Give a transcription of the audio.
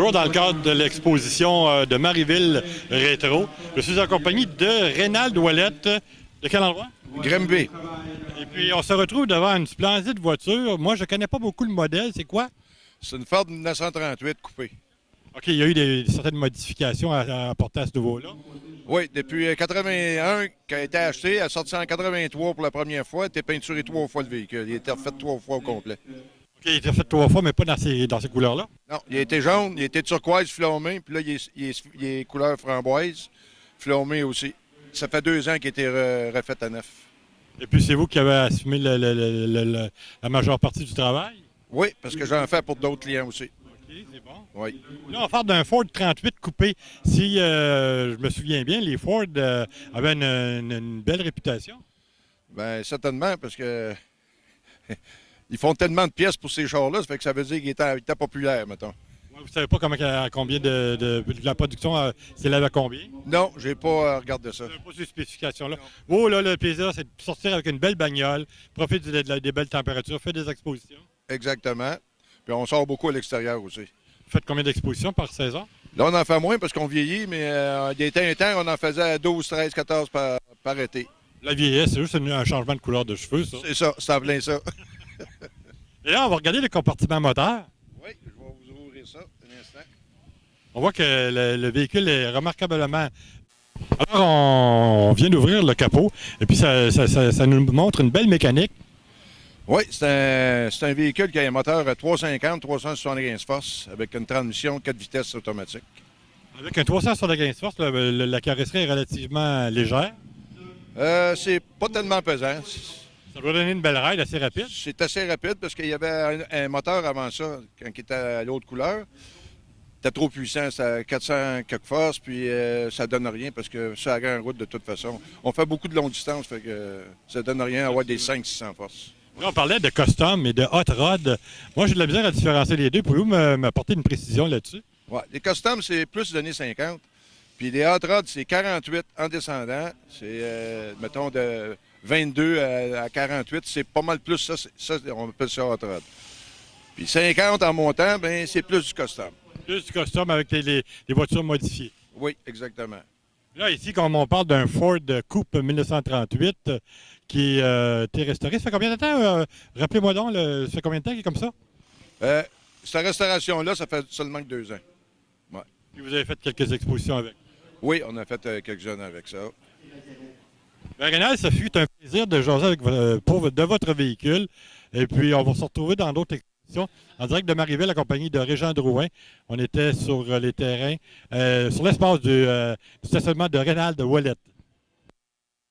Toujours dans le cadre de l'exposition de Marieville Rétro. Je suis en compagnie de Rénald Ouellette. De quel endroit? Grimby. Et puis, on se retrouve devant une splendide voiture. Moi, je ne connais pas beaucoup le modèle. C'est quoi? C'est une Ford 1938 coupée. OK, il y a eu certaines modifications à apporter à ce niveau-là. Oui, depuis 81 qui a été acheté, elle est sortie en 83 pour la première fois, elle a été peinturée 3 fois le véhicule. Il a été refait 3 fois au complet. OK, il a été fait 3 fois, mais pas dans ces couleurs-là. Non, il a été jaune, il a été turquoise flammé, puis là, il est couleur framboise, flammé aussi. Ça fait 2 ans qu'il a été refait à neuf. Et puis, c'est vous qui avez assumé la majeure partie du travail? Oui, parce que j'en fais pour d'autres clients aussi. OK, c'est bon. Oui. Là, on parle d'un Ford 38 coupé. Si je me souviens bien, les Ford avaient une belle réputation. Bien, certainement, parce que ils font tellement de pièces pour ces chars-là, ça fait que ça veut dire qu'ils étaient populaires, mettons. Ouais, vous ne savez pas combien de la production s'élève à combien? Non, j'ai pas regardé ça. Vous n'avez pas ces spécifications-là. Oh, là, le plaisir, c'est de sortir avec une belle bagnole, profiter des belles températures, faire des expositions. Exactement. Puis on sort beaucoup à l'extérieur aussi. Vous faites combien d'expositions par saison? Là, on en fait moins parce qu'on vieillit, mais des temps, on en faisait 12, 13, 14 par été. La vieillesse, c'est juste un changement de couleur de cheveux, ça. C'est ça, c'est en plein ça. Et là, on va regarder le compartiment moteur. Oui, je vais vous ouvrir ça un instant. On voit que le véhicule est remarquablement... Alors, on vient d'ouvrir le capot, et puis ça nous montre une belle mécanique. Oui, c'est un véhicule qui a un moteur à 350, 375 forces avec une transmission 4 vitesses automatique. Avec un 375 forces, la carrosserie est relativement légère. C'est pas tellement pesant. Ça doit donner une belle ride assez rapide. C'est assez rapide parce qu'il y avait un moteur avant ça, quand il était à l'autre couleur. C'était trop puissant, c'était à 400 quelques forces, puis ça donne rien parce que ça a en route de toute façon. On fait beaucoup de longue distance, fait que ça donne rien à avoir des 500-600 forces. Là, on parlait de custom et de hot rod. Moi, j'ai de la misère à différencier les deux. Pouvez-vous m'apporter une précision là-dessus? Ouais, les customs, c'est plus des années 50. Puis les hot rods, c'est 48 en descendant. C'est, mettons, de 22 à 48. C'est pas mal plus ça, on appelle ça hot rod. Puis 50 en montant, ben c'est plus du custom. Plus du custom avec les voitures modifiées. Oui, exactement. Là, ici, comme on parle d'un Ford Coupe 1938 qui a été restauré, ça fait combien de temps? Rappelez-moi donc, ça fait combien de temps qu'il est comme ça? Cette restauration-là, ça fait seulement que 2 ans. Ouais. Et vous avez fait quelques expositions avec. Oui, on a fait quelques-uns avec ça. Bien, Rénald, ça fut un plaisir de jaser avec de votre véhicule. Et puis, on va se retrouver dans d'autres expositions en direct de Marieville, la compagnie de Régent Drouin. On était sur les terrains, sur l'espace du stationnement de Rénald Ouellette.